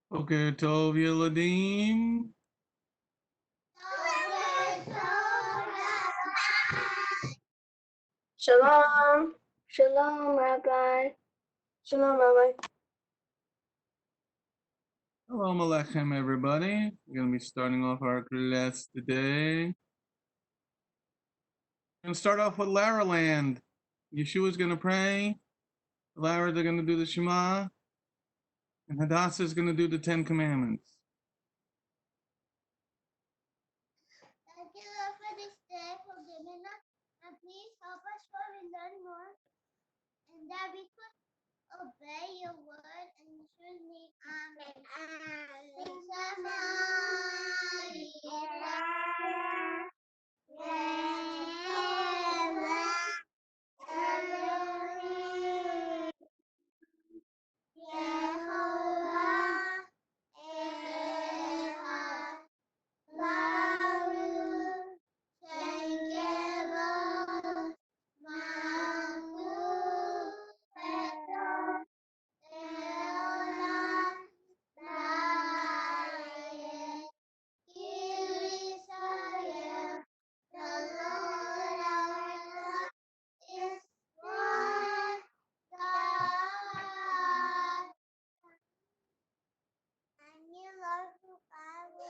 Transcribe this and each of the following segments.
Boker Tov Yeladim. Shalom. Shalom, Rabbi. Shalom, Rabbi. Shalom Aleichem, everybody. We're going to be starting off our class today. We're going to start off with Lara Land. Yeshua's going to pray. Lara, they're going to do the Shema. And Hadassah's going to do the Ten Commandments. Thank you, Lord, for this day, for giving us, and please help us for we learn more, and that we could obey your word, and surely, amen.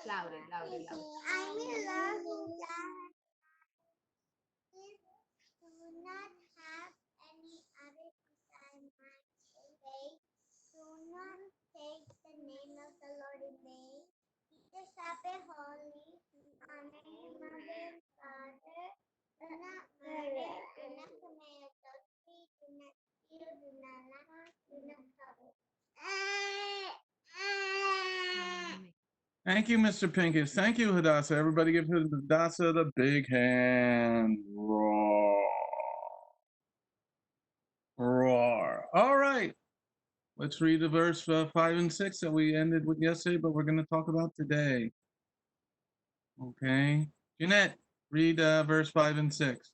Louder. I will love you, God. Please do not have any other beside my faith. Do not take the name of the Lord in vain. Keep the Sabbath holy. Honor your mother and father. Do not murder. Do not commit adultery. Do not steal. Do not lie. Do not covet. Thank you, Mr. Pincus. Thank you, Hadassah. Everybody give Hadassah the big hand. Roar. Roar. All right. Let's read the verse 5 and 6 that we ended with yesterday, but we're going to talk about today. Okay. Jeanette, read verse 5 and 6.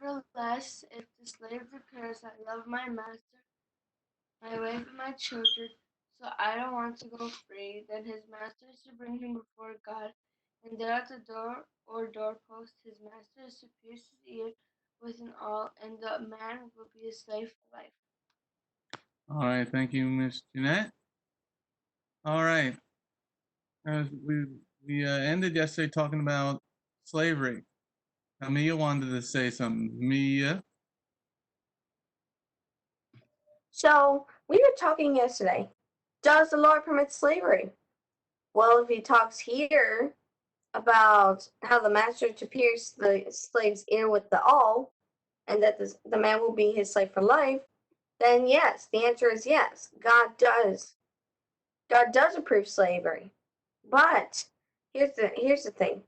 Nevertheless, if the slave declares, I love my master, my wife, and my children, so I don't want to go free, then his master is to bring him before God, and there at the door or doorpost his master is to pierce his ear with an awl, and the man will be a slave for life. All right. Thank you, Miss Jeanette. All right. We ended yesterday talking about slavery. Now, Mia wanted to say something. Mia. So, we were talking yesterday. Does the Lord permit slavery? Well, if he talks here about how the master to pierce the slave's ear with the awl, and that the man will be his slave for life, then yes, the answer is yes. God does approve slavery. But here's the thing.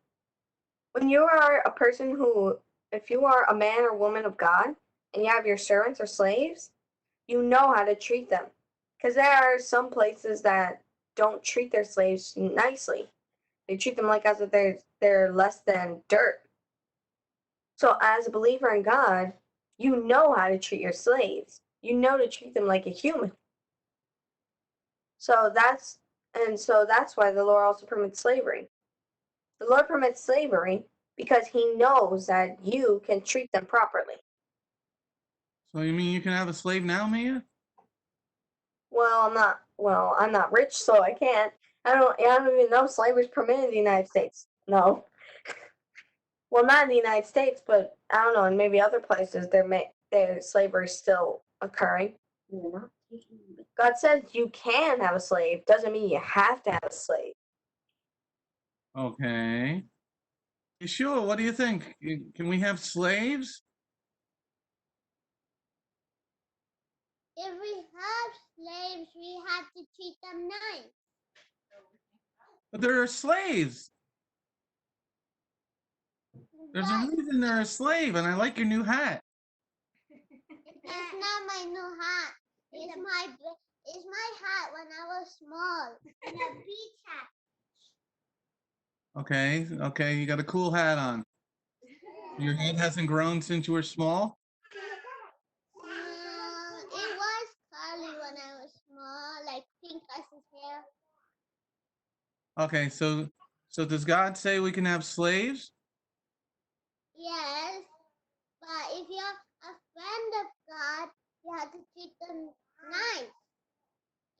When you are a person if you are a man or woman of God and you have your servants or slaves, you know how to treat them. Because there are some places that don't treat their slaves nicely. They treat them like as if they're less than dirt. So as a believer in God, you know how to treat your slaves. You know to treat them like a human. So that's why the Lord also permits slavery. The Lord permits slavery because he knows that you can treat them properly. So you mean you can have a slave now, Mia? I'm not rich, so I can't. I don't even know slavery is permitted in the United States. No. Well, not in the United States, but I don't know, in maybe other places their slavery is still occurring. God says you can have a slave. Doesn't mean you have to have a slave. Okay. Yeshua, what do you think? Can we have slaves? If we have slaves, we have to treat them nice. But they're slaves. There's a But reason they're a slave, and I like your new hat. it's not my new hat. It's my hat when I was small. And a beach hat. Okay, you got a cool hat on. Your head hasn't grown since you were small? It was curly when I was small, like pink as his hair. Okay, so does God say we can have slaves? Yes, but if you're a friend of God, you have to treat them nice.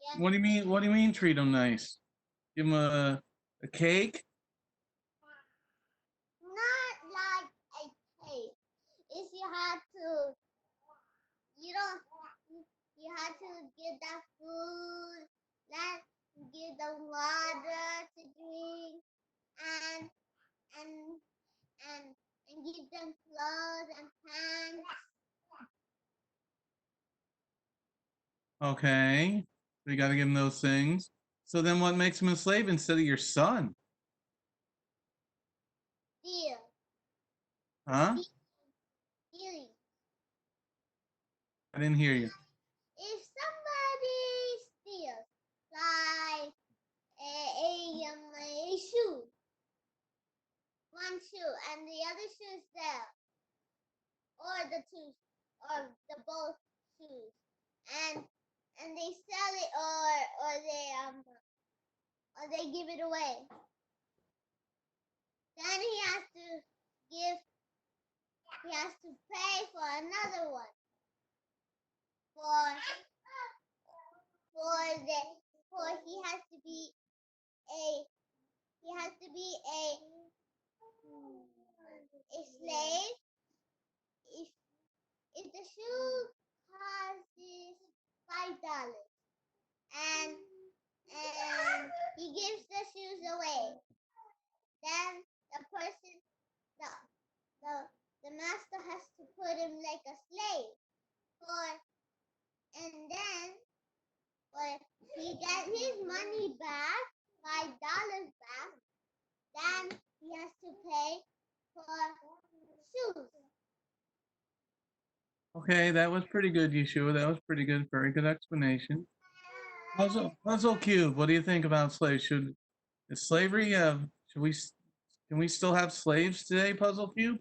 Yeah. What do you mean? What do you mean treat them nice? Give them a cake? Not like a cake. If you have to, you don't, you have to give them food, let give them water to drink, and and and give them clothes and pants. Okay, so you got to give them those things. So then, what makes him a slave instead of your son? Steal, Huh? stealing. I didn't hear you. If somebody steals, like a shoe, one shoe, and the other shoe is there, or the both shoes, and they sell it, or they give it away, then he has to pay for another one, for he has to be a slave. If the shoe costs $5, and he gives the shoes away, then the person the the the master has to put him like a slave, and then when he gets his money back, $5 back, then he has to pay for shoes. Okay, that was pretty good, Yeshua. That was pretty good. Very good explanation. Puzzle Cube. What do you think about slaves? Is slavery? Can we still have slaves today? Puzzle Cube.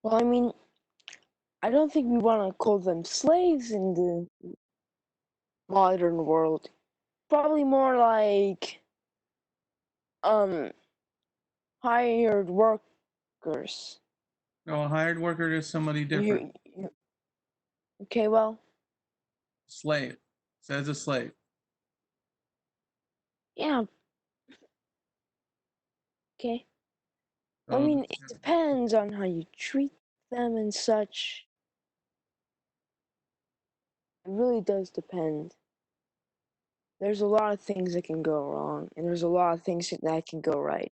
Well, I mean, I don't think we want to call them slaves in the modern world. Probably more like hired workers. No, a hired worker is somebody different. Okay, well, Slave. Says a slave. yeah, okay. I So mean, it depends on how you treat them and such. It really does depend. There's a lot of things that can go wrong, and there's a lot of things that can go right.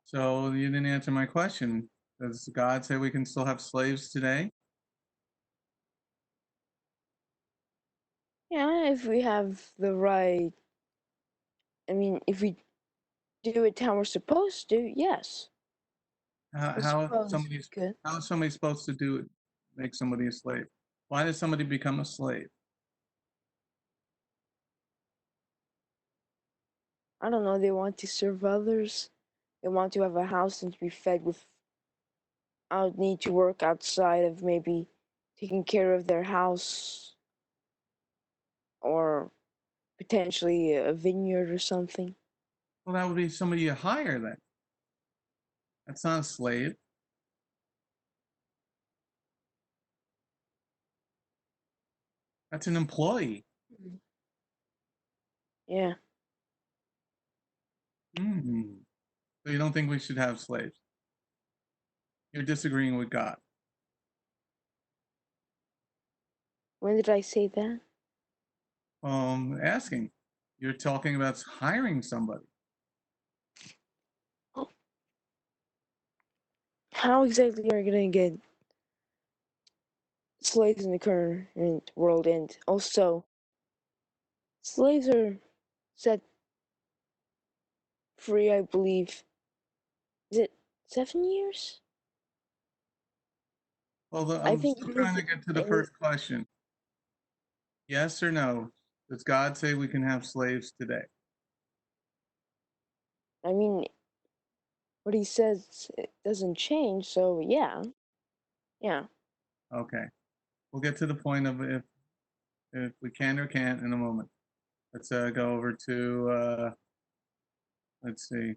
So you didn't answer my question. Does God say we can still have slaves today? Yeah, if we have the right, I mean, if we do it how we're supposed to, yes. How I how suppose we somebody's could. how is somebody supposed to do it? Make somebody a slave? Why does somebody become a slave? I don't know, they want to serve others. They want to have a house and to be fed without need to work outside of maybe taking care of their house or potentially a vineyard or something. Well, that would be somebody you hire then. That's not a slave. That's an employee. Yeah. Mm. So you don't think we should have slaves? You're disagreeing with God. When did I say that? Asking. You're talking about hiring somebody. How exactly are you going to get slaves in the current world? And also, slaves are set free, I believe. Is it 7 years? Well, I I'm think still trying to get to the first question. Yes or no? Does God say we can have slaves today? I mean, what he says it doesn't change, so yeah. Okay. We'll get to the point of if we can or can't in a moment. Let's go over to let's see.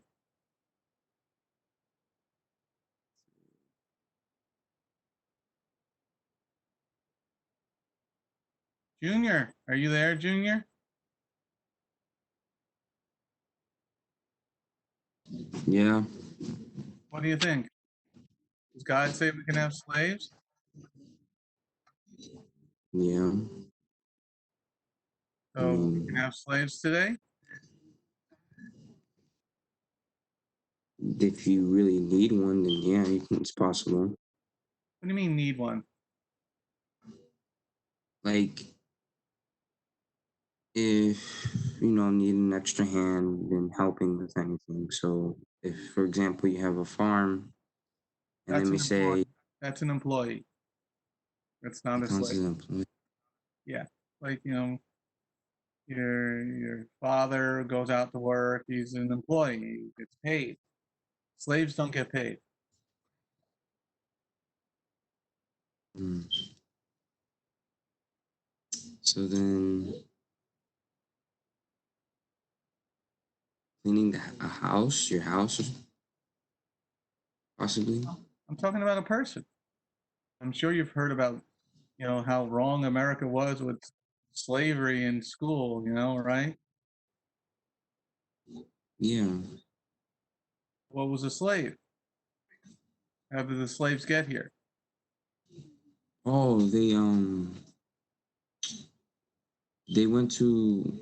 Junior, are you there, Junior? Yeah, What do you think? Does God say we can have slaves? yeah. I So we mean, can have slaves today? if you really need one, then yeah, it's possible. What do you mean need one? Like, if need an extra hand in helping with anything. So, if, for example, you have a farm, and let That's me an employee. say, That's an employee. That's not it a counts slave. as an employee. Yeah. Like, your father goes out to work, he's an employee, he gets paid. Slaves don't get paid. Mm. So then, cleaning a house, your house, possibly. I'm talking about a person. I'm sure you've heard about, how wrong America was with slavery in school, right? Yeah. What was a slave? How did the slaves get here? Oh, they went to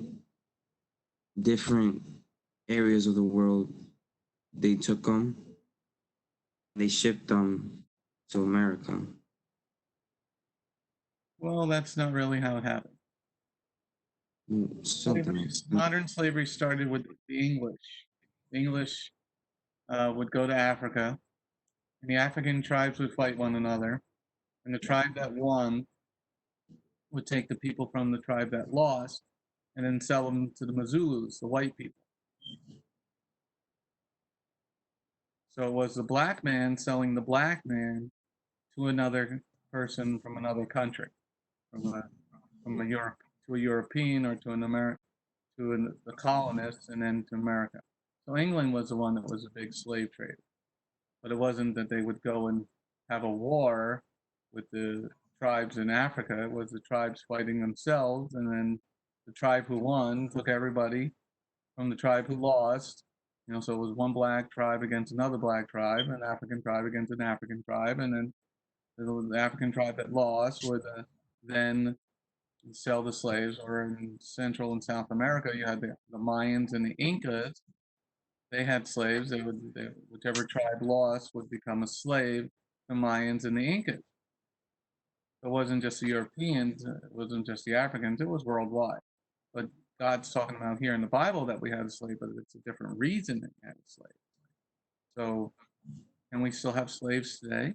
different areas of the world. They took them, they shipped them to America. Well, that's not really how it happened. Something like that. Modern slavery started with the English. The English would go to Africa, and the African tribes would fight one another, and the tribe that won would take the people from the tribe that lost and then sell them to the Mazulus, the white people. So it was the black man selling the black man to another person from another country, from a Europe to a European or to an American, the colonists, and then to America. So England was the one that was a big slave trader, but it wasn't that they would go and have a war with the tribes in Africa. It was the tribes fighting themselves, and then the tribe who won took everybody from the tribe who lost. So it was one black tribe against another black tribe, an African tribe against an African tribe, and then the African tribe that lost would then sell the slaves. Or in Central and South America, you had the Mayans and the Incas. They had slaves. Whichever tribe lost would become a slave. The Mayans and the Incas. It wasn't just the Europeans. It wasn't just the Africans. It was worldwide. But God's talking about here in the Bible that we had a slave, but it's a different reason that we had a slave. So, can we still have slaves today?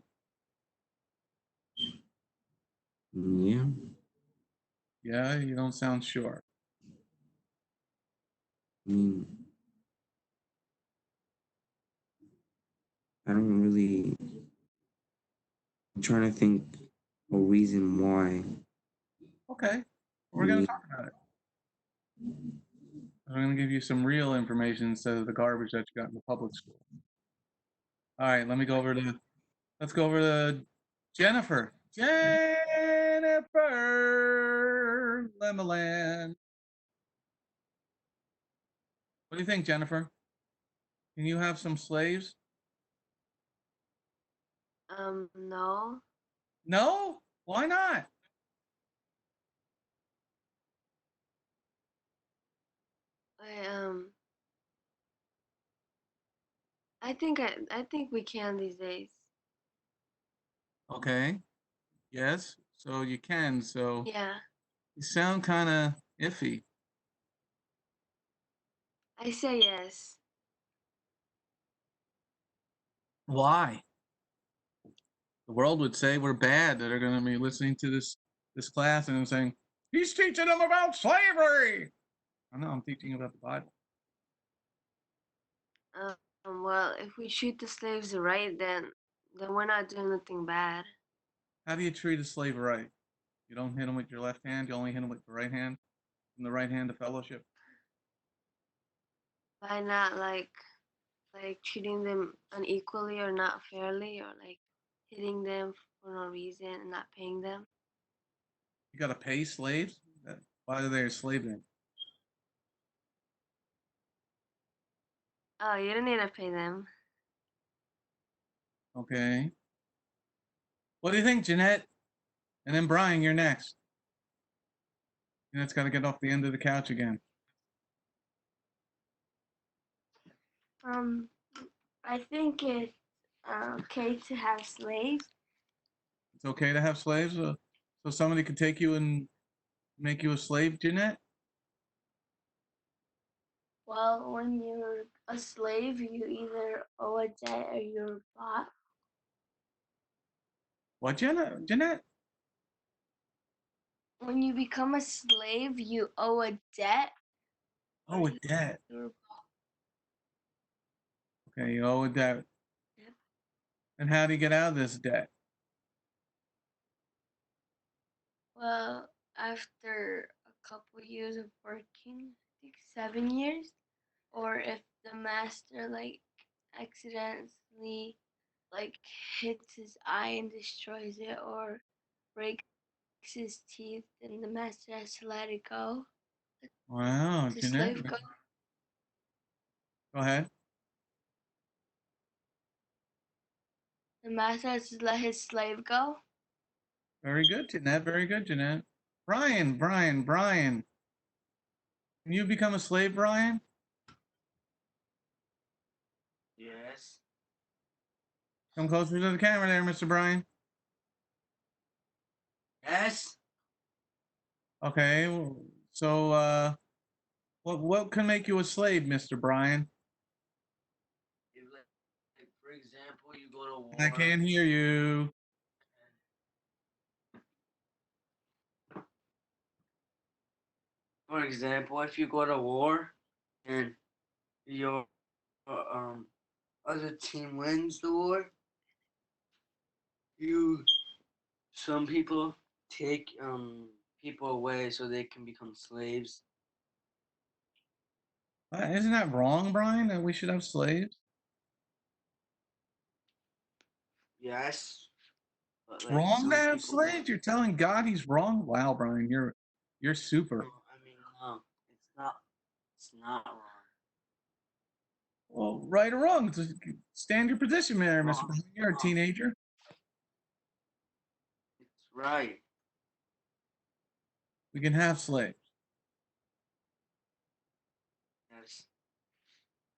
Yeah. Yeah, you don't sound sure. I mean, I don't really. I'm trying to think a reason why. Okay, we're going to talk about it. I'm going to give you some real information instead of the garbage that you got in the public school. All right, let's go over to Jennifer. Jennifer Lemeland. What do you think, Jennifer? Can you have some slaves? No. No? Why not? I think we can these days. Okay. Yes. So you can. So Yeah. you sound kind of iffy. I say yes. Why? The world would say we're bad that are going to be listening to this class and saying he's teaching them about slavery. I know I'm teaching about the Bible. Well, if we treat the slaves right, then we're not doing nothing bad. How do you treat a slave right? You don't hit him with your left hand. You only hit him with the right hand. From the right hand of fellowship. By not like treating them unequally or not fairly, or like hitting them for no reason and not paying them. You got to pay slaves. Why are they a slave then? Oh, you don't need to pay them. Okay. What do you think, Jeanette? And then Brian, you're next. Jeanette's got to get off the end of the couch again. I think it's okay to have slaves. It's okay to have slaves? So somebody could take you and make you a slave, Jeanette? Well, when you're a slave, you either owe a debt or you're bought. What, Jeanette? When you become a slave, you owe a debt. Oh, a debt. You're bought. Okay, you owe a debt. Yep. And how do you get out of this debt? Well, after a couple years of working, I think 7 years, or if the master accidentally hits his eye and destroys it, or breaks his teeth, then the master has to let it go. Wow, The Jeanette. slave go. Go ahead. The master has to let his slave go. Very good, Jeanette. Very good, Jeanette. Brian. Can you become a slave, Brian? Yes. Come closer to the camera there, Mr. Brian. Yes. Okay. So, what can make you a slave, Mr. Brian? If, like, for example, you go to war. I can't hear you. For example, if you go to war and your other team wins the war, some people take people away so they can become slaves. Isn't that wrong, Brian? That we should have slaves? Yes. But like Wrong to some have people slaves? You're telling God he's wrong? Wow, Brian, you're super. No, I mean no, it's not. It's not wrong. Well, right or wrong? Just stand your position there, Mr. Wrong. Brian. You're a Wrong. teenager. It's right. We can have slaves. Yes.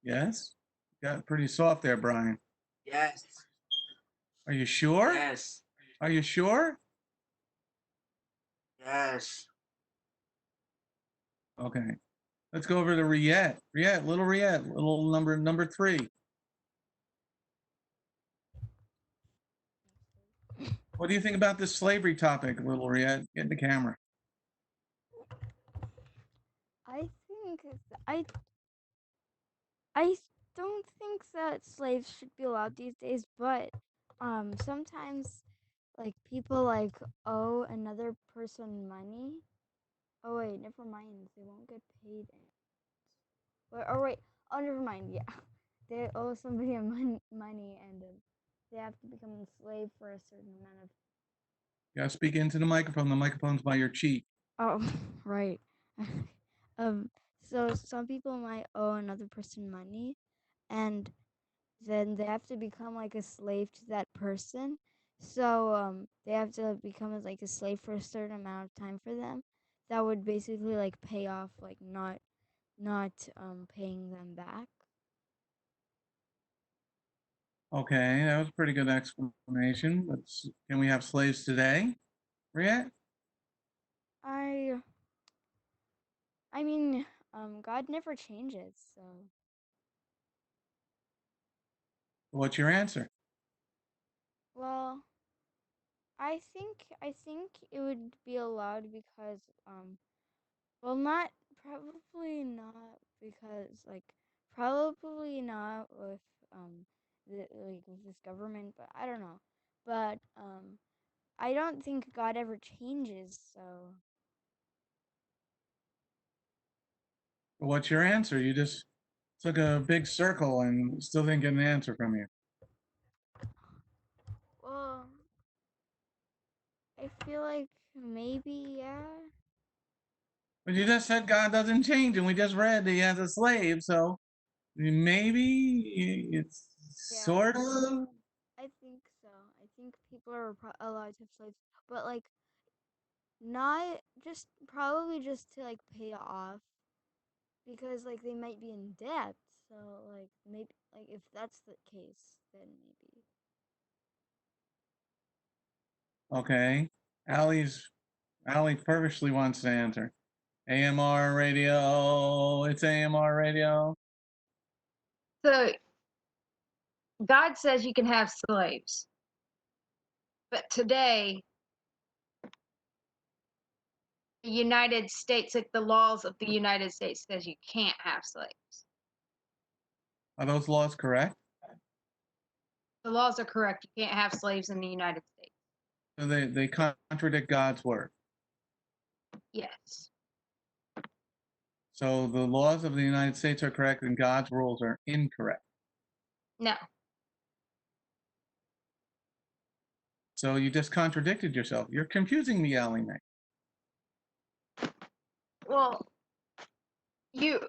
Yes? Got pretty soft there, Brian. Yes. Are you sure? Yes. Are you sure? Yes. Okay. Let's go over to Riette. Riette, little number 3. What do you think about this slavery topic, little Riette? Get in the camera. I think I I don't think that slaves should be allowed these days, but sometimes like people owe another person money. Oh wait, never mind. They won't get paid. Wait. Oh, never mind. Yeah, they owe somebody money, and they have to become a slave for a certain amount of. You gotta speak into the microphone. The microphone's by your cheek. Oh, right. So some people might owe another person money, and then they have to become like a slave to that person. So they have to become like a slave for a certain amount of time for them. That would basically like pay off like not paying them back. Okay, that was a pretty good explanation. Can we have slaves today, Riette? I mean, God never changes, so What's your answer? well, I think it would be allowed because well, not probably not because like Probably not with with this government, but I don't know. But I don't think God ever changes, so What's your answer? You just took a big circle and still didn't get an answer from you. well, I feel like maybe yeah. But you just said God doesn't change, and we just read that he has a slave, so maybe it's Yeah, sort of. I think so. I think people are allowed to have slaves, but like not just probably just to like pay off because like they might be in debt. So like maybe like if that's the case, then maybe. Okay. Allie feverishly wants to answer. AMR radio. It's AMR radio. So God says you can have slaves. But today, the United States, like the laws of the United States says you can't have slaves. Are those laws correct? The laws are correct. You can't have slaves in the United States. So they contradict God's word. Yes. So the laws of the United States are correct and God's rules are incorrect. No. So you just contradicted yourself. You're confusing me, Allie Mae. Well, you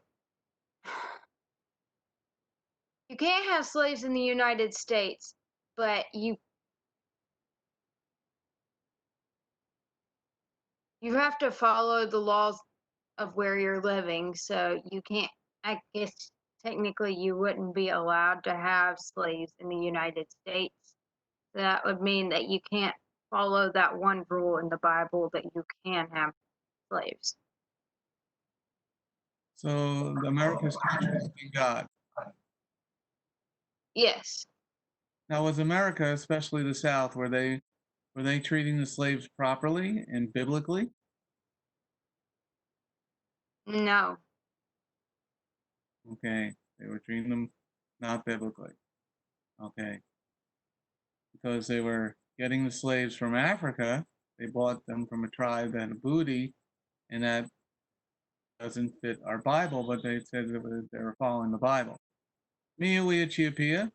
can't have slaves in the United States, but you have to follow the laws of where you're living. So you can't, I guess technically you wouldn't be allowed to have slaves in the United States. That would mean that you can't follow that one rule in the Bible that you can have slaves. So America's contradicting God. Yes. Now, was America, especially the South, were they treating the slaves properly and biblically? No. Okay, they were treating them not biblically. Okay, because they were getting the slaves from Africa. They bought them from a tribe that had booty, and that doesn't fit our Bible, but they said that they were following the Bible. Mia Wea Chia,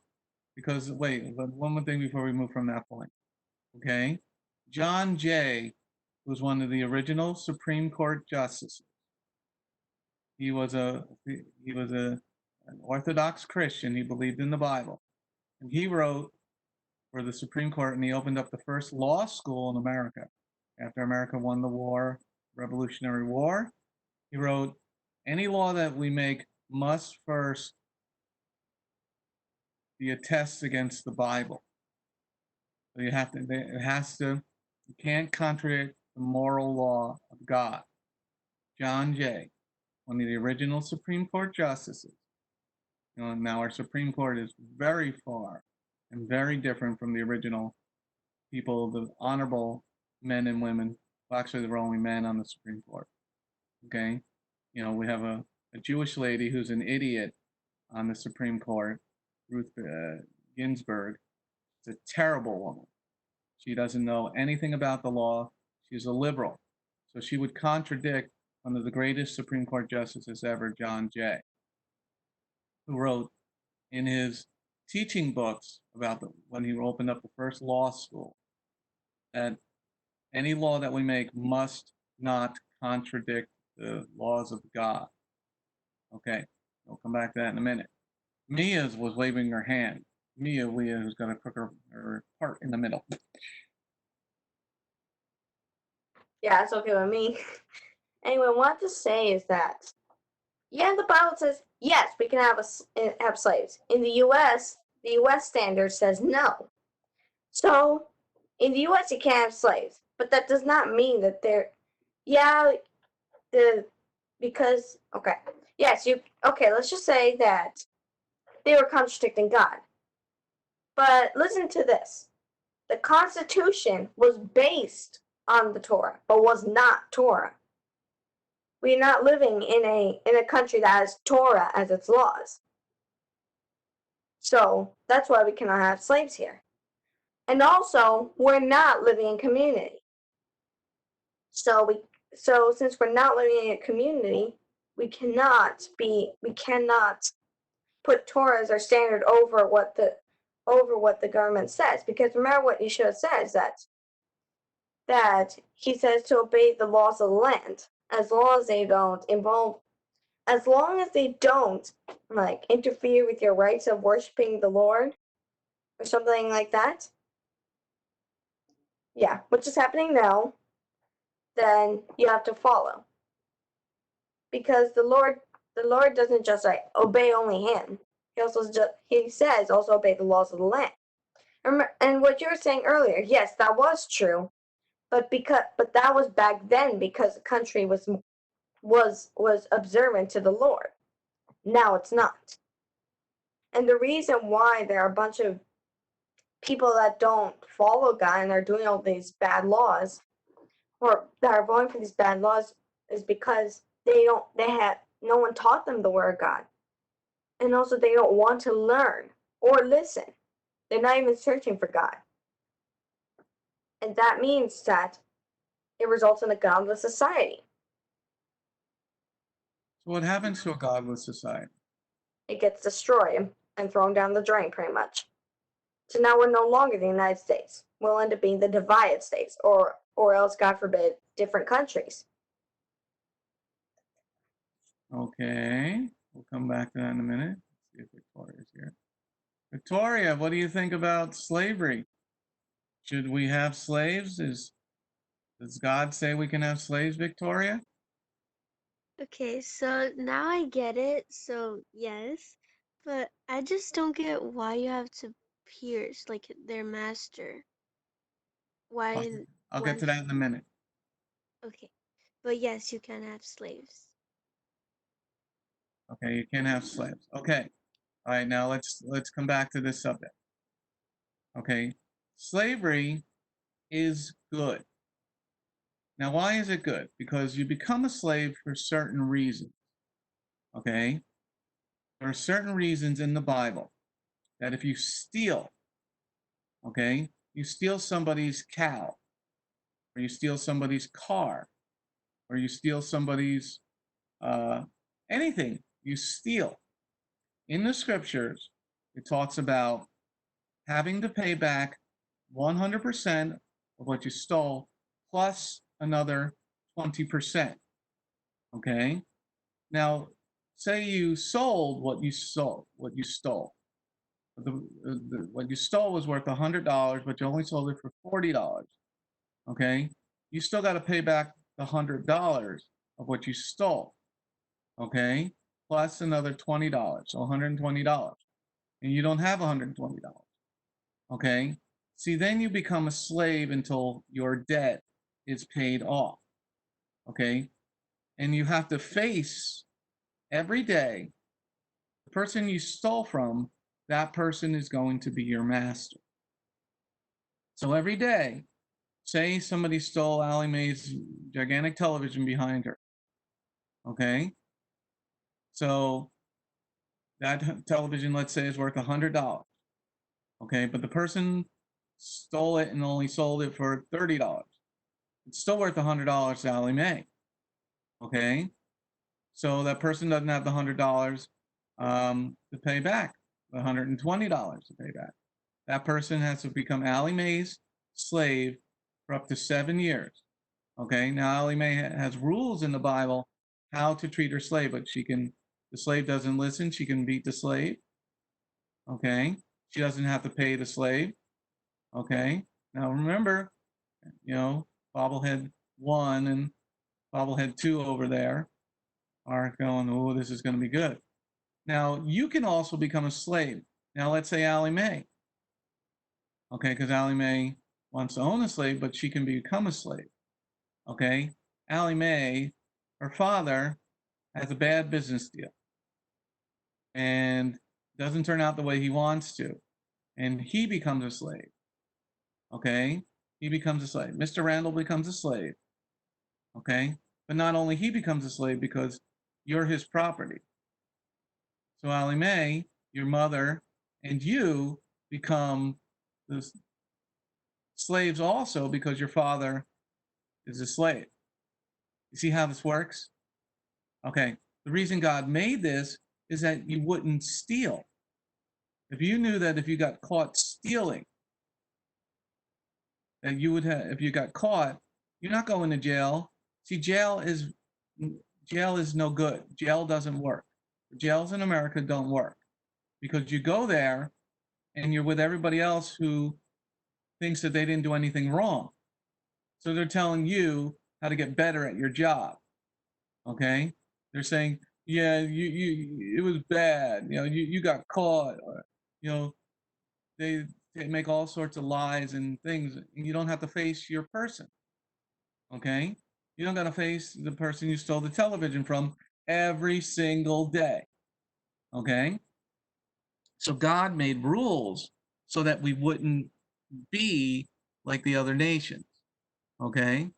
because wait, one more thing before we move from that point. Okay, John Jay was one of the original Supreme Court justices. He was an Orthodox Christian. He believed in the Bible, and he wrote for the Supreme Court, and he opened up the first law school in America after America won the war, Revolutionary War. He wrote, "Any law that we make must first be a test against the Bible. So you can't contradict the moral law of God." John Jay, one of the original Supreme Court justices. Now our Supreme Court is very far and very different from the original people, the honorable men and women. Well, actually, there were only men on the Supreme Court. Okay, we have a Jewish lady who's an idiot on the Supreme Court, Ruth Ginsburg. She's a terrible woman. She doesn't know anything about the law. She's a liberal. So she would contradict one of the greatest Supreme Court justices ever, John Jay, who wrote in his teaching books about when he opened up the first law school that any law that we make must not contradict the laws of God. Okay, we'll come back to that in a minute. Mia was waving her hand. Mia, who's going to cook her part in the middle. Yeah, it's okay with me. Anyway, what I want to say is that, yeah, the Bible says, yes, we can have slaves. In the U.S., the U.S. standard says no. So, in the U.S., you can't have slaves. But that does not mean that let's just say that they were contradicting God. But listen to this. The Constitution was based on the Torah, but was not Torah. We are not living in a country that has Torah as its laws. So that's why we cannot have slaves here. And also, we're not living in community. So since we're not living in a community, we cannot put Torah as our standard over what the government says. Because remember what Yeshua says, that he says to obey the laws of the land, as long as they don't like interfere with your rights of worshiping the Lord or something like that. Yeah, which is happening now, then you have to follow. Because the Lord doesn't just like obey only him. He says also obey the laws of the land. And what you were saying earlier, yes, that was true, but that was back then because the country was observant to the Lord. Now it's not. And the reason why there are a bunch of people that don't follow God and are doing all these bad laws, or that are voting for these bad laws, is because no one taught them the word of God. And also they don't want to learn or listen. They're not even searching for God. And that means that it results in a godless society. So what happens to a godless society? It gets destroyed and thrown down the drain, pretty much. So now we're no longer the United States. We'll end up being the divided states, or else, God forbid, different countries. Okay, we'll come back to that in a minute. Let's see if Victoria's here. Victoria, what do you think about slavery? Should we have slaves? Does God say we can have slaves, Victoria? Okay, so now I get it. So, yes, but I just don't get why you have to pierce like their master. Why I'll get to that in a minute. Okay. But yes, you can have slaves. Okay, you can't have slaves. Okay. All right, now let's come back to this subject. Okay. Slavery is good. Now, why is it good? Because you become a slave for certain reasons. Okay? There are certain reasons in the Bible that if you steal, okay, you steal somebody's cow, or you steal somebody's car, or you steal somebody's anything you steal. In the scriptures, it talks about having to pay back 100% of what you stole plus another 20%. Okay? Now, say you sold what you stole. What you stole was worth $100, but you only sold it for $40. Okay? You still got to pay back the $100 of what you stole. Okay? Plus another $20, so $120. And you don't have $120. Okay? See, then you become a slave until your debt is paid off. Okay? And you have to face every day the person you stole from, that person is going to be your master. So every day, say somebody stole Allie Mae's gigantic television behind her. Okay? So that television, let's say, is worth $100. Okay? But the person stole it and only sold it for $30. It's still worth $100 to Allie Mae. Okay? So that person doesn't have the $100 to pay back, the $120 to pay back. That person has to become Allie Mae's slave for up to 7 years. Okay, now Allie Mae has rules in the Bible how to treat her slave, but the slave doesn't listen, she can beat the slave. Okay, she doesn't have to pay the slave. Okay, now remember, bobblehead 1 and bobblehead 2 over there are going, oh, this is going to be good. Now, you can also become a slave. Now, let's say Allie Mae. Okay, because Allie Mae wants to own a slave, but she can become a slave. Okay, Allie Mae, her father, has a bad business deal and doesn't turn out the way he wants to, and he becomes a slave. Okay, he becomes a slave. Mr. Randall becomes a slave. Okay, but not only he becomes a slave because you're his property. So Allie Mae, your mother, and you become the slaves also because your father is a slave. You see how this works? Okay, the reason God made this is that you wouldn't steal. If you knew that if you got caught stealing, that you would have, if you got caught, you're not going to jail. See, jail is no good. Jail doesn't work. Jails in America don't work because you go there and you're with everybody else who thinks that they didn't do anything wrong. So they're telling you how to get better at your job. Okay? They're saying, yeah, you it was bad. You know, you got caught, or you know, they make all sorts of lies and things, and you don't have to face your person. Okay? You don't got to face the person you stole the television from every single day. Okay? So God made rules so that we wouldn't be like the other nations. Okay?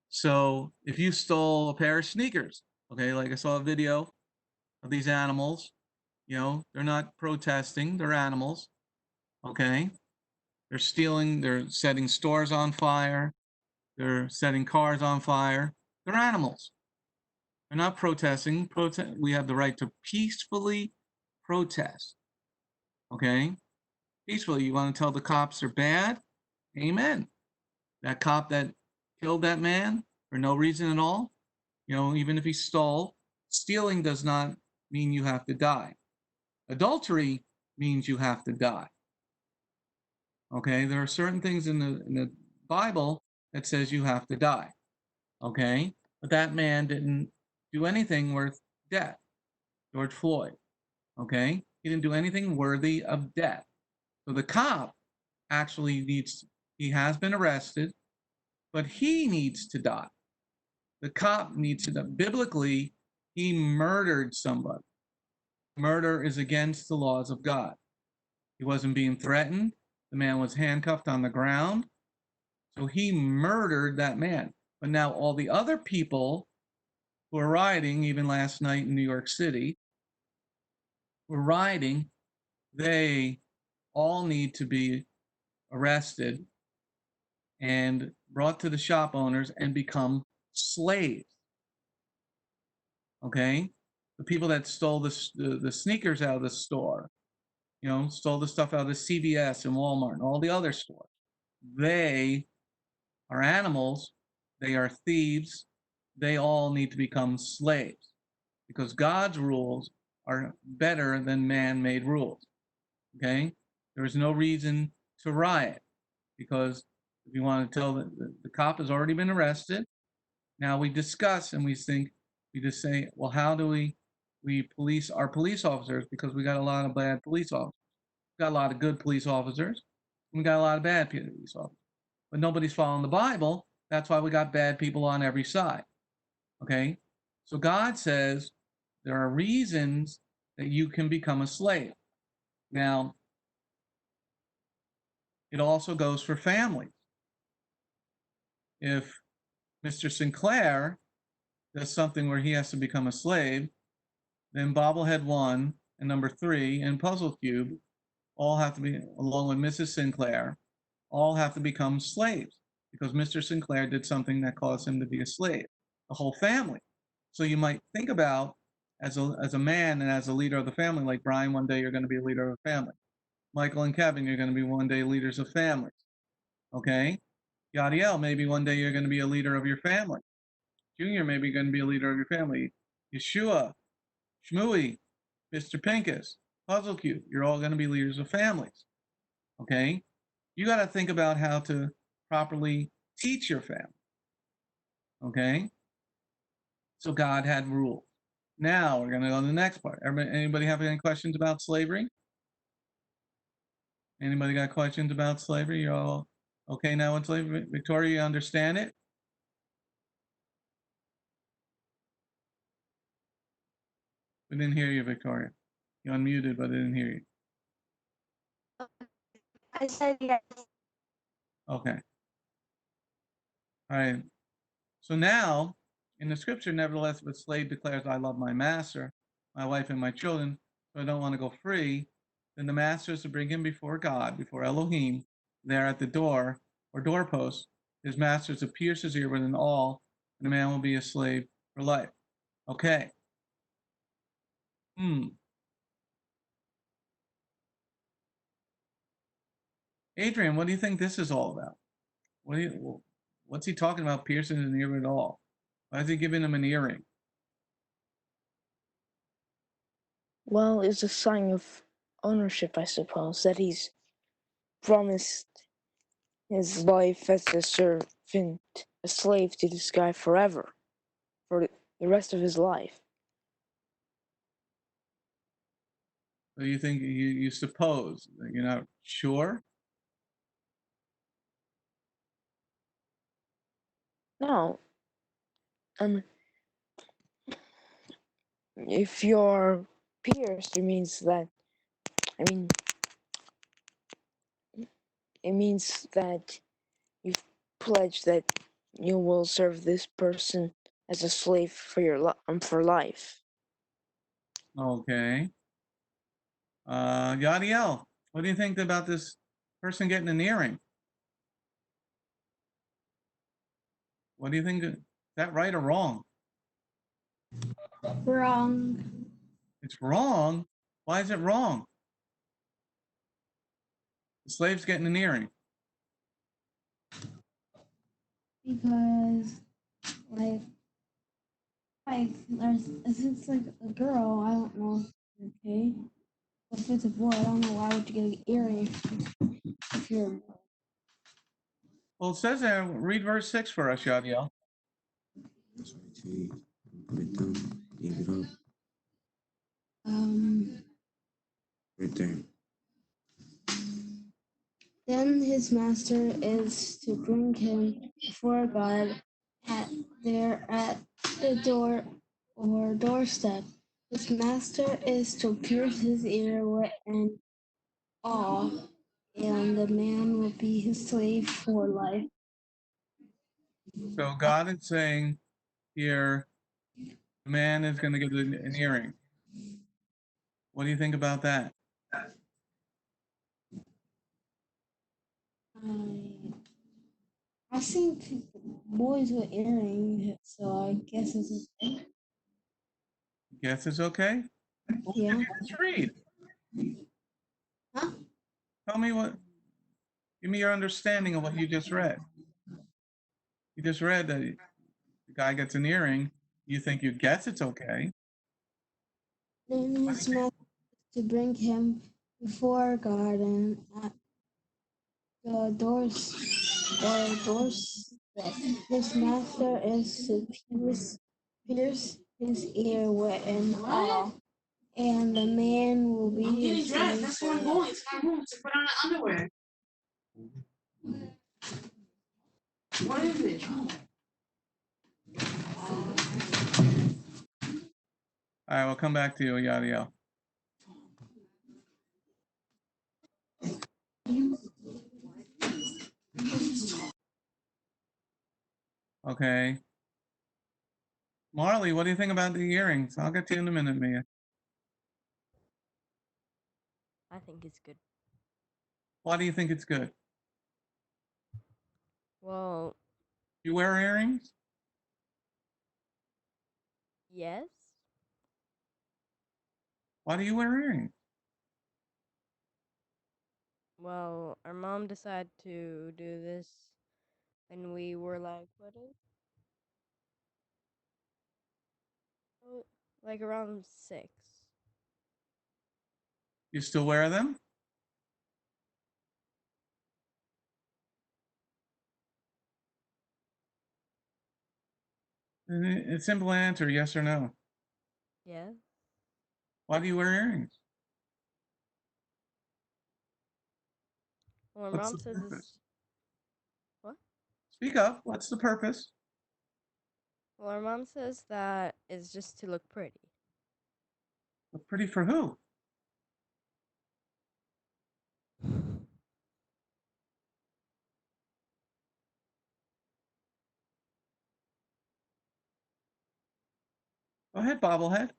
So if you stole a pair of sneakers, okay, like I saw a video of these animals, you know, they're not protesting, they're animals. Okay? They're stealing, they're setting stores on fire, they're setting cars on fire. They're animals. They're not protesting. We have the right to peacefully protest. Okay? Peacefully. You want to tell the cops they're bad? Amen. That cop that killed that man for no reason at all, you know, even if he stole, stealing does not mean you have to die. Adultery means you have to die. Okay? There are certain things in the Bible that says you have to die. Okay? But that man didn't do anything worth death. George Floyd. Okay? He didn't do anything worthy of death. So the cop actually he has been arrested, but he needs to die. The cop needs to die. Biblically, he murdered somebody. Murder is against the laws of God. He wasn't being threatened. The man was handcuffed on the ground. So he murdered that man. But now all the other people who are rioting, even last night in New York City, were rioting, they all need to be arrested and brought to the shop owners and become slaves. Okay? The people that stole the sneakers out of the store, you know, stole the stuff out of the CVS and Walmart and all the other stores, they are animals, they are thieves, they all need to become slaves because God's rules are better than man-made rules. Okay? There is no reason to riot because if you want to tell the cop has already been arrested, now we discuss and we just say, well, how do we police our police officers? Because we got a lot of bad police officers. We got a lot of good police officers. And we got a lot of bad police officers. But nobody's following the Bible. That's why we got bad people on every side. Okay? So God says there are reasons that you can become a slave. Now, it also goes for families. If Mr. Sinclair does something where he has to become a slave, then Bobblehead 1 and number 3 and Puzzle Cube all have to be, along with Mrs. Sinclair, all have to become slaves because Mr. Sinclair did something that caused him to be a slave, the whole family. So you might think about as a man and as a leader of the family, like Brian, one day you're going to be a leader of a family. Michael and Kevin, you're going to be one day leaders of families. Okay? Yadiel, maybe one day you're going to be a leader of your family. Junior, maybe you're going to be a leader of your family. Yeshua, Shmooey, Mr. Pincus, Puzzle Cube, you're all going to be leaders of families. Okay? You got to think about how to properly teach your family. Okay? So God had rules. Now we're going to go to the next part. Anybody have any questions about slavery? Anybody got questions about slavery? You're all okay now with slavery? Victoria, you understand it? We didn't hear you, Victoria. You unmuted, but I didn't hear you. I said yes. Okay. All right. So now, in the scripture, nevertheless, if a slave declares, I love my master, my wife, and my children, so I don't want to go free, then the master is to bring him before God, before Elohim, there at the door or doorpost. His master is to pierce his ear with an awl, and the man will be a slave for life. Okay. Adrian, what do you think this is all about? What's he talking about piercing his ear with an awl? Why is he giving him an earring? Well, it's a sign of ownership, I suppose, that he's promised his life as a servant, a slave to this guy forever, for the rest of his life. So you think you suppose, you're not sure? No, if you're pierced, it means that, it means that you've pledged that you will serve this person as a slave for for life. Okay. Yadiel, what do you think about this person getting an earring? What do you think? Is that right or wrong? Wrong. It's wrong? Why is it wrong? The slave's getting an earring. Because like there's if it's like a girl, I don't know. Okay. If it's a boy, I don't know why would you get an earring if you're a boy. Well, it says there, read verse 6 for us, Yadiel. Put it down. Leave it up. Right there. Then his master is to bring him before God at the door or doorstep. His master is to pierce his ear with an awl, and the man will be his slave for life. So God is saying here, the man is going to get an earring. What do you think about that? I think boys with earrings, so I guess it's okay. Guess it's okay? What Yeah. did you just read? Huh? Tell me give me your understanding of what you just read. You just read that the guy gets an earring. You think you guess it's okay. Then his master to bring him before God and at the doorstep. His master is to pierce his ear with an awl, and the man will be his slave. That's where I'm going. It's my room to put on the underwear. What is it? All right, we'll come back to you, Yadiel. Okay. Marley, what do you think about the earrings? I'll get to you in a minute, Mia. I think it's good. Why do you think it's good? Well, You wear earrings? yes. Why do you wear earrings? Well, our mom decided to do this when we were like around 6. You still wear them? It's simple answer, yes or no. Yes. Why do you wear earrings? Well, our What's mom the says purpose? it's what? Speak up. What's the purpose? Well, our mom says that it's just to look pretty. Look pretty for who? Go ahead, bobblehead.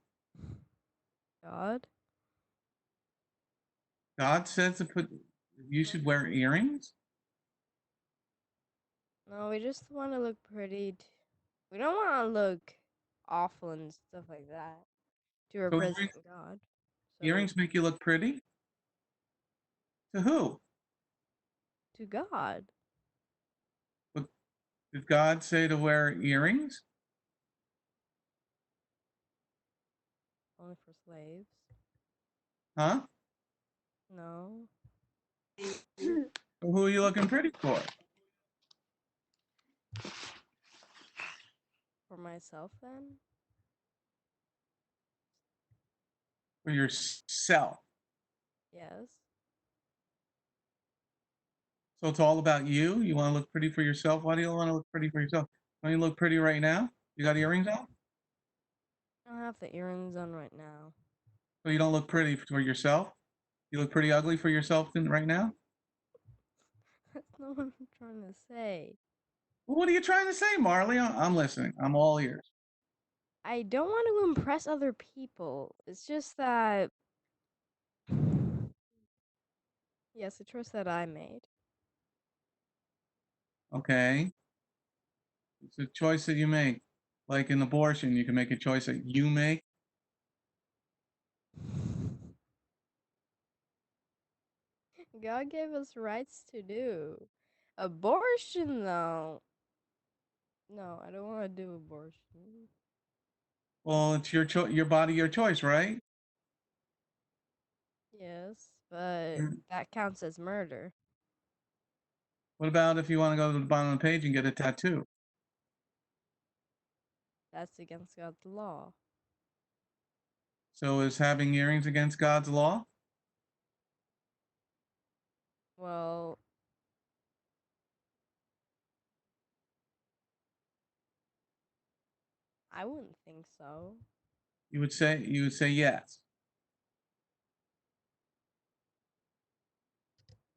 God. God says you should wear earrings? No, we just want to look pretty. We don't want to look awful and stuff like that to So represent God. So earrings make you look pretty? To who? to God, But did God say to wear earrings? only for slaves. Huh? No. So who are you looking pretty for? For myself then? For yourself. Yes. So it's all about you? You want to look pretty for yourself? Why do you want to look pretty for yourself? Don't you look pretty right now? You got earrings on? I don't have the earrings on right now. So you don't look pretty for yourself? You look pretty ugly for yourself right now? That's not what I'm trying to say. Well, what are you trying to say, Marley? I'm listening. I'm all ears. I don't want to impress other people. It's just that. Yes, a choice that I made. Okay. It's a choice that you make. Like in abortion, you can make a choice that you make. God gave us rights to do. Abortion, though. No, I don't want to do abortion. Well, it's your body, your choice, right? Yes, but Mm. that counts as murder. What about if you want to go to the bottom of the page and get a tattoo? That's against God's law. So is having earrings against God's law? Well, I wouldn't think so. You would say yes.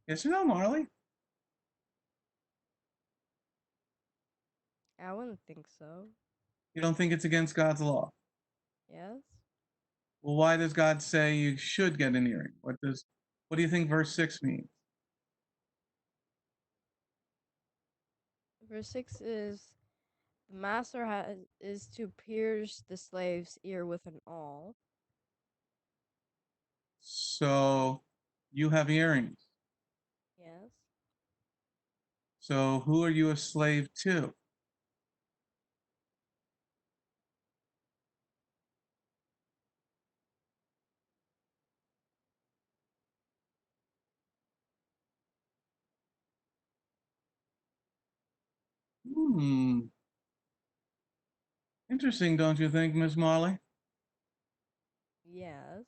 Yes or no, Marley? I wouldn't think so. You don't think it's against God's law? Yes? Well, why does God say you should get an earring? What do you think verse 6 means? Verse 6 is the master is to pierce the slave's ear with an awl. So you have earrings. Yes? So who are you a slave to? Hmm. Interesting, don't you think, Miss Marley? Yes.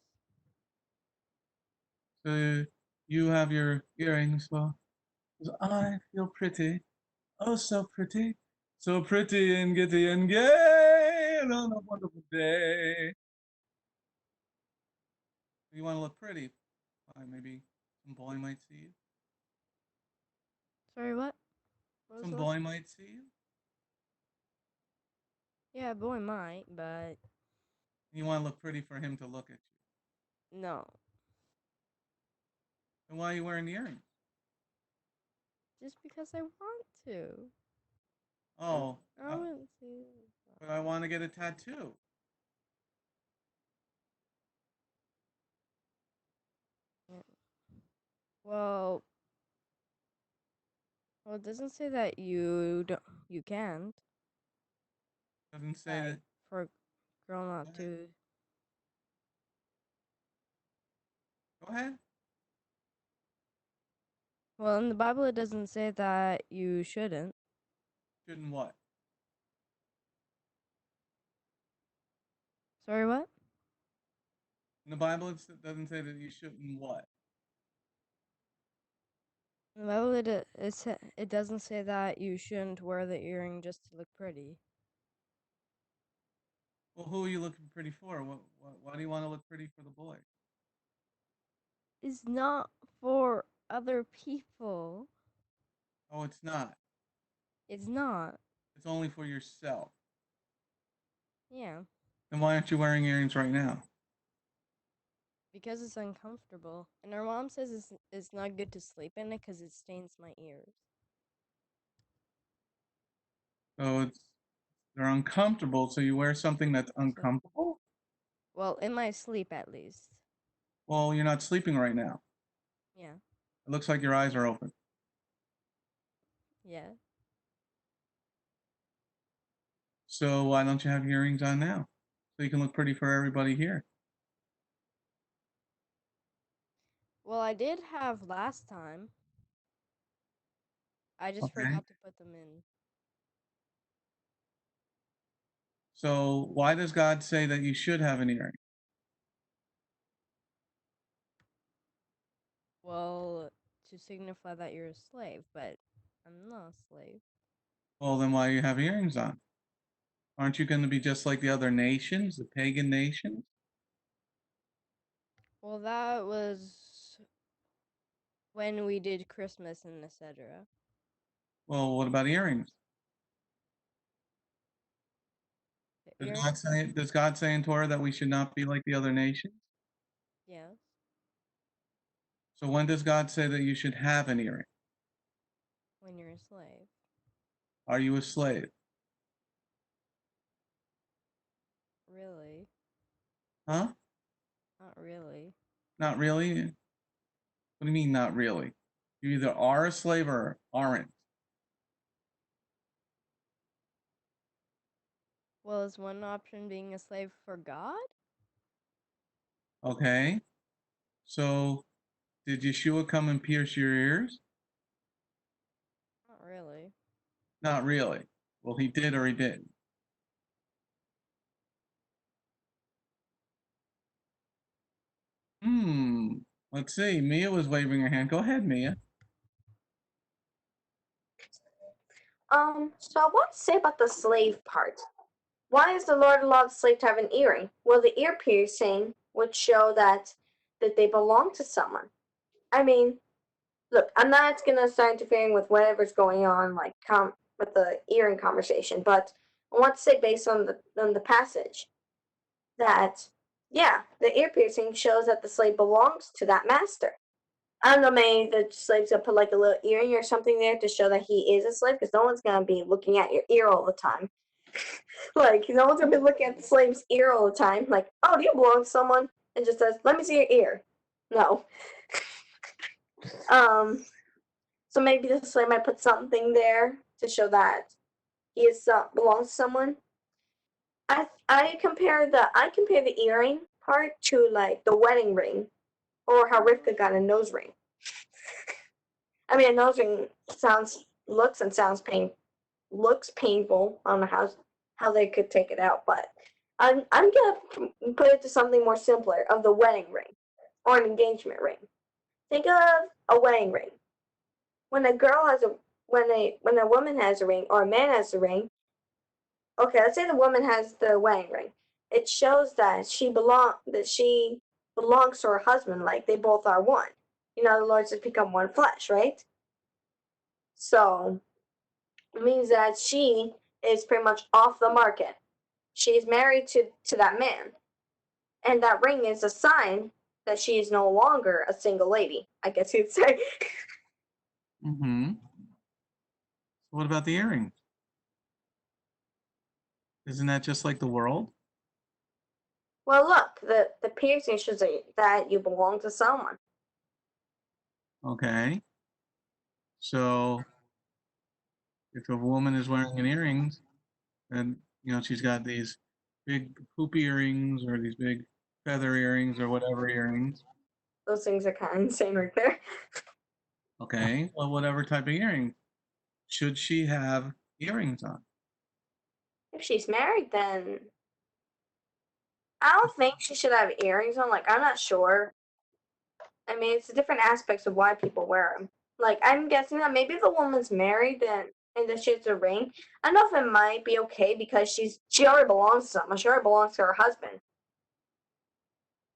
So you have your earrings. Well, 'cause I feel pretty. Oh, so pretty. So pretty and giddy and gay and on a wonderful day. You want to look pretty. Maybe some boy might see you. Sorry, what? What was Some that? boy might see you. Yeah, boy might, but You want to look pretty for him to look at you. no. Then why are you wearing the earrings? Just because I want to. Oh, I wouldn't see. but I want to get a tattoo. Yeah. Well, it doesn't say that you can't. Doesn't say Like that. for a girl not Go ahead. to. Go ahead. Well, in the Bible, it doesn't say that you shouldn't. Shouldn't what? Sorry, what? In the Bible, it doesn't say that you shouldn't what? In the Bible, it doesn't say that you shouldn't wear the earring just to look pretty. Well, who are you looking pretty for? Why do you want to look pretty for the boy? It's not for other people. Oh, it's not. It's not. It's only for yourself. Yeah, Then why aren't you wearing earrings right now? Because it's uncomfortable. And our mom says it's not good to sleep in it because it stains my ears. So they're uncomfortable, so you wear something that's uncomfortable? Well, in my sleep at least. Well, you're not sleeping right now. Yeah. It looks like your eyes are open. Yeah. So why don't you have your earrings on now? So you can look pretty for everybody here. Well, I did have last time. I just Okay. forgot to put them in. So why does God say that you should have an earring? Well, to signify that you're a slave, but I'm not a slave. Well, then why do you have earrings on? Aren't you going to be just like the other nations, the pagan nations? Well, that was when we did Christmas and etc. Well, what about earrings? The Does God say in Torah that we should not be like the other nations? Yes. So when does God say that you should have an earring? When you're a slave. Are you a slave? Really? Huh? Not really. Not really? What do you mean not really? You either are a slave or aren't. Well, is one option being a slave for God? Okay. So did Yeshua come and pierce your ears? Not really. Not really. Well, he did or he didn't. Let's see. Mia was waving her hand. Go ahead, Mia. So I want to say about the slave part. Why is the Lord allowed the slave to have an earring? Well, the ear piercing would show that they belong to someone. I mean, look, I'm not gonna start interfering with whatever's going on, like with the earring conversation, but I want to say based on the passage that yeah, the ear piercing shows that the slave belongs to that master. I don't know, maybe the slave's gonna put like a little earring or something there to show that he is a slave, because no one's gonna be looking at your ear all the time. Like, no one's gonna be looking at the slave's ear all the time. Like, oh, do you belong to someone? And just says, let me see your ear. No. So maybe the slave might put something there to show that he is belongs to someone. I compare the earring part to like the wedding ring, or how Rivka got a nose ring. I mean, a nose ring looks painful. I don't know how they could take it out, but I'm gonna put it to something more simpler of the wedding ring or an engagement ring. Think of a wedding ring. When a girl has a when a woman has a ring or a man has a ring. Okay, let's say the woman has the wedding ring. It shows that she belongs to her husband, like they both are one. You know, the Lord says become one flesh, right? So it means that she is pretty much off the market. She's married to that man. And that ring is a sign that she is no longer a single lady, I guess you'd say. Mm-hmm. What about the earrings? Isn't that just like the world? Well, look, the piercing shows that you belong to someone. Okay. So if a woman is wearing an earrings, and she's got these big hoop earrings or these big feather earrings or whatever earrings. Those things are kind of insane right there. Okay. Well, whatever type of earring. Should she have earrings on? If she's married, then I don't think she should have earrings on. Like, I'm not sure. I mean, it's the different aspects of why people wear them. Like, I'm guessing that maybe if the woman's married and that she has a ring, I don't know if it might be okay because she already belongs to someone. She already belongs to her husband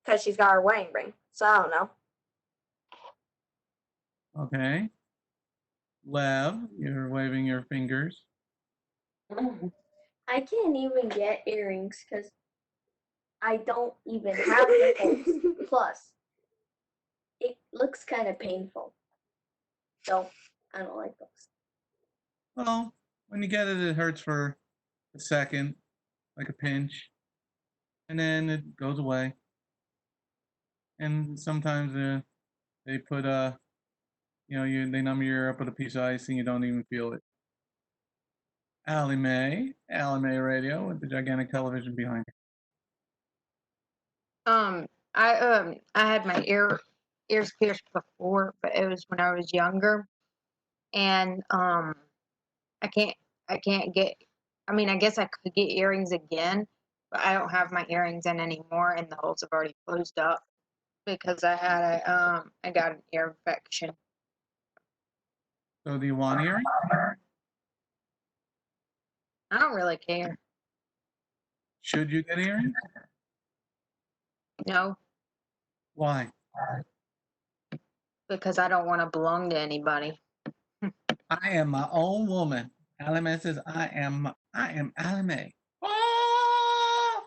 because she's got her wedding ring. So I don't know. Okay. Lev, you're waving your fingers. I can't even get earrings because I don't even have nipples. Plus, it looks kind of painful. So, I don't like those. Well, when you get it, it hurts for a second, like a pinch, and then it goes away. And sometimes they put they numb your ear up with a piece of ice and you don't even feel it. Allie Mae Radio with the gigantic television behind her. I had my ears pierced before, but it was when I was younger, and I can't get. I mean, I guess I could get earrings again, but I don't have my earrings in anymore, and the holes have already closed up because I got an ear infection. So do you want earrings? I don't really care. Should you get earrings? No, Why? because I don't want to belong to anybody. I am my own woman. Allie Mae says, I am Allie Mae. Oh!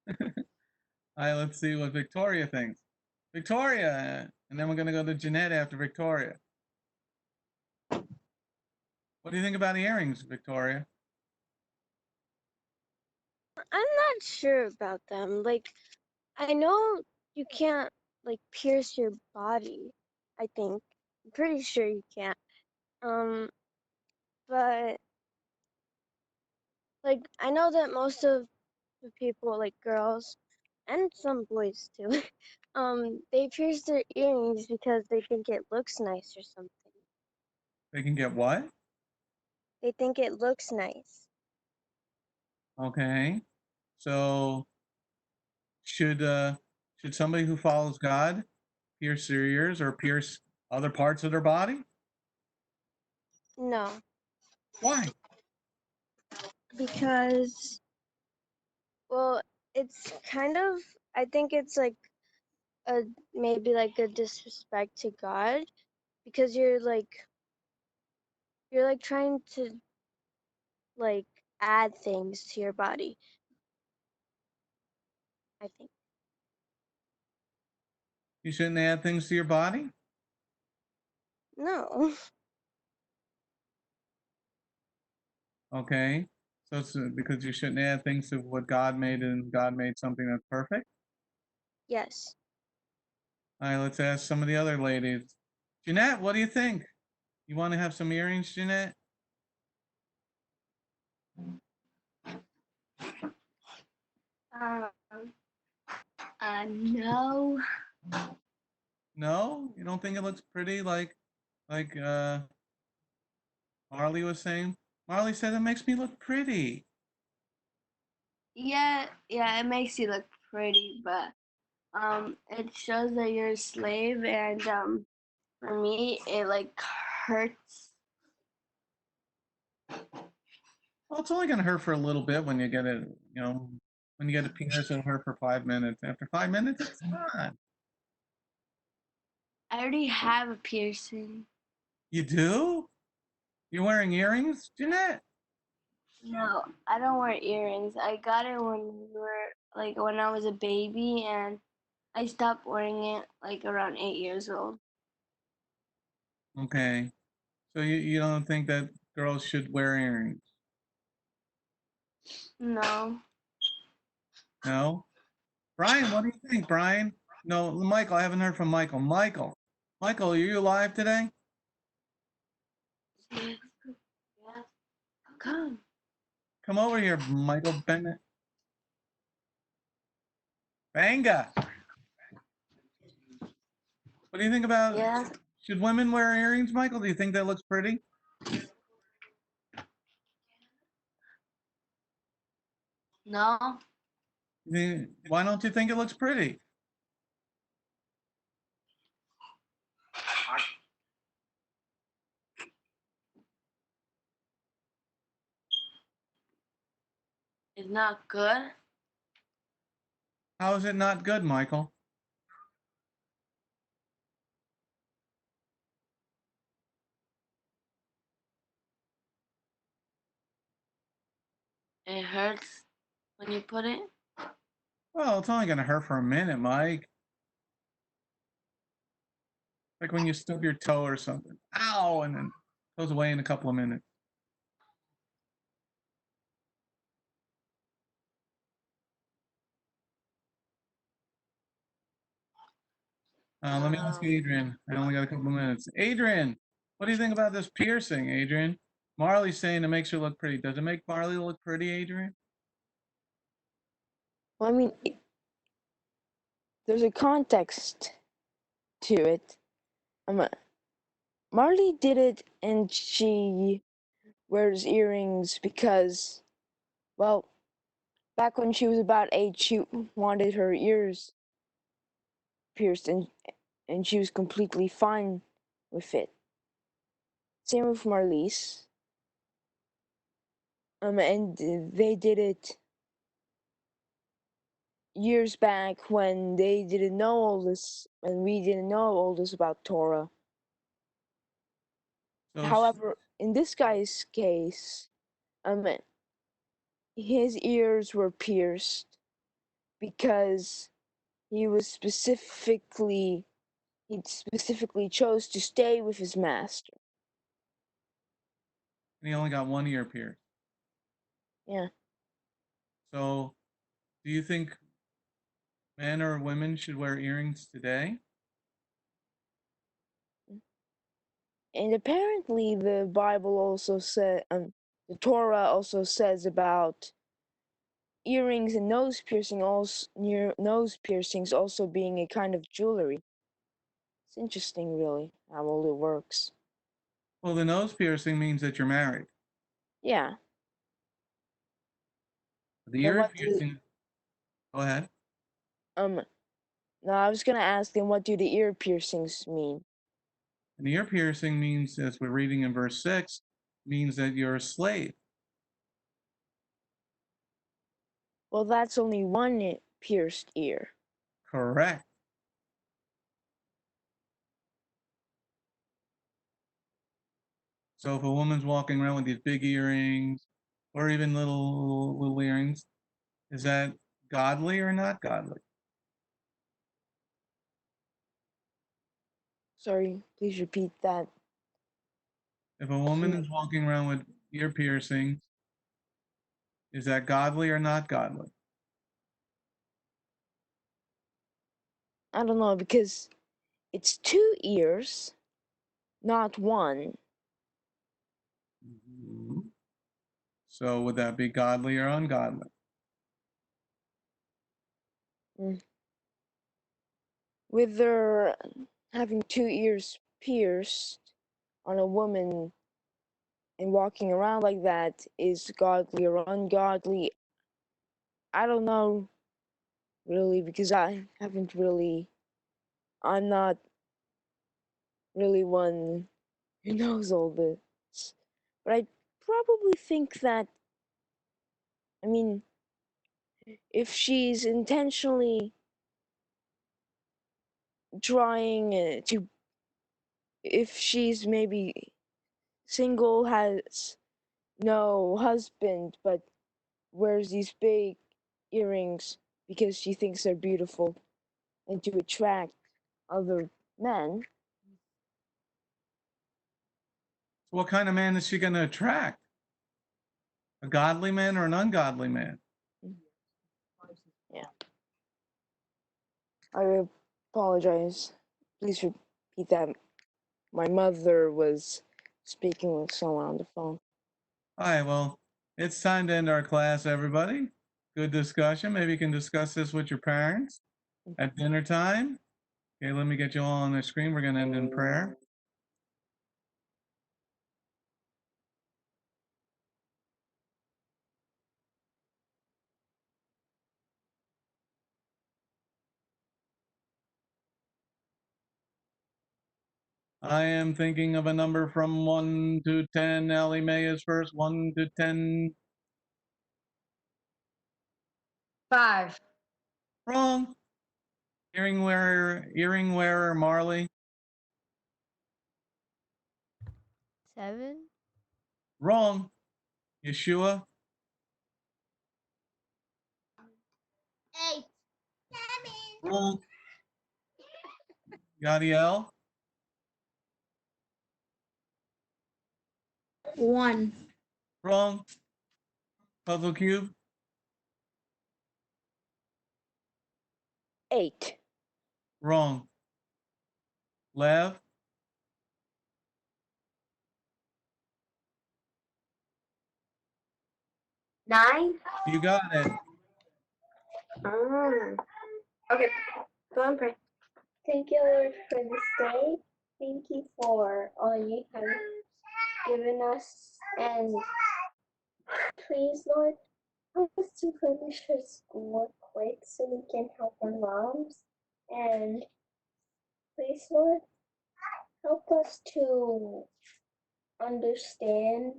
All right, let's see what Victoria thinks. Victoria, and then we're gonna go to Jeanette after Victoria. What do you think about earrings, Victoria? I'm not sure about them. Like, I know you can't like pierce your body. I think. I'm pretty sure you can't. But like I know that most of the people, like girls and some boys too, they pierce their earrings because they think it looks nice or something. They can get what? They think it looks nice. Okay. So should somebody who follows God pierce their ears or pierce other parts of their body? No, Why? because well, it's kind of I think it's like a maybe like a disrespect to God because you're like trying to like add things to your body, I think. You shouldn't add things to your body? No. Okay. So it's because you shouldn't add things to what God made and God made something that's perfect? Yes. All right, let's ask some of the other ladies. Jeanette, what do you think? You want to have some earrings, Jeanette? Um, no. No? You don't think it looks pretty like Marley was saying? Marley said it makes me look pretty. Yeah, it makes you look pretty, but it shows that you're a slave, and for me, it like hurts. Well, it's only gonna hurt for a little bit when you get it, when you get a penis, it'll hurt for 5 minutes. After 5 minutes, it's fine. I already have a piercing. You do? You're wearing earrings, Jeanette? No, I don't wear earrings. I got it when I was a baby, and I stopped wearing it like around 8 years old. Okay. So you don't think that girls should wear earrings? No. No? Brian, what do you think, Brian? No, Michael, I haven't heard from Michael. Michael, are you alive today? Yeah. Come. Come over here, Michael Bennett. Banga. What do you think about Yeah. should women wear earrings, Michael? Do you think that looks pretty? No. Why don't you think it looks pretty? It's not good. How is it not good, Michael? It hurts when you put it. Well, it's only gonna hurt for a minute, Mike. Like when you stub your toe or something. Ow! And then it goes away in a couple of minutes. Let me ask Adrian. I only got a couple of minutes. Adrian, what do you think about this piercing, Adrian? Marley's saying it makes her look pretty. Does it make Marley look pretty, Adrian? Well, I mean, there's a context to it. Marley did it, and she wears earrings because, well, back when she was about 8, she wanted her ears pierced, and she was completely fine with it. Same with Marlies. And they did it years back when they didn't know all this, and we didn't know all this about Torah. So However, in this guy's case, his ears were pierced because he specifically chose to stay with his master. and he only got one ear pierced. Yeah. So do you think men or women should wear earrings today? And apparently the Bible also said, the Torah also says about earrings and nose piercings also being a kind of jewelry. It's interesting, really, how all it works. Well, the nose piercing means that you're married. Yeah. The Then ear what piercing. Go ahead. No, I was gonna ask, then what do the ear piercings mean? And the ear piercing means, as we're reading in verse 6, means that you're a slave. Well, that's only one pierced ear. Correct. So if a woman's walking around with these big earrings or even little earrings, is that godly or not godly? Sorry, please repeat that. If a woman is walking around with ear piercings, is that godly or not godly? I don't know, because it's 2 ears, not one. Mm-hmm. So would that be godly or ungodly? With her having 2 ears pierced on a woman and walking around like that is godly or ungodly. I don't know, really, because I'm not really one who knows all this. But I probably think that, I mean, if she's intentionally trying if she's maybe single, has no husband, but wears these big earrings because she thinks they're beautiful and to attract other men. What kind of man is she going to attract? A godly man or an ungodly man? Yeah. I apologize. Please repeat that. My mother was speaking with someone on the phone. All right, well, it's time to end our class, everybody. Good discussion. Maybe you can discuss this with your parents at dinner time. Okay, let me get you all on the screen. We're going to end in prayer. I am thinking of a number from 1 to 10. Ellie Mae is first. 1 to 10. 5. Wrong. Earring wearer Marley. 7. Wrong. Yeshua. 8. Wrong. Yadiel? 1. Wrong. Puzzle Cube? 8. Wrong. Lev? 9. You got it. Okay, go and pray. Thank you, Lord, for this day. Thank you for all you have given us. And please, Lord, help us to finish our schoolwork quick so we can help our moms. And please, Lord, help us to understand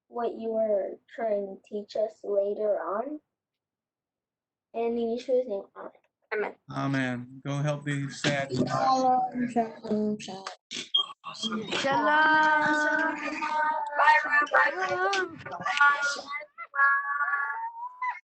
what you are trying to teach us later on. And in Yeshua's name, amen. Amen. Go help these sad. Shalom, shalom, shalom. Shalom. Bye, Rabbi. Shalom. Bye.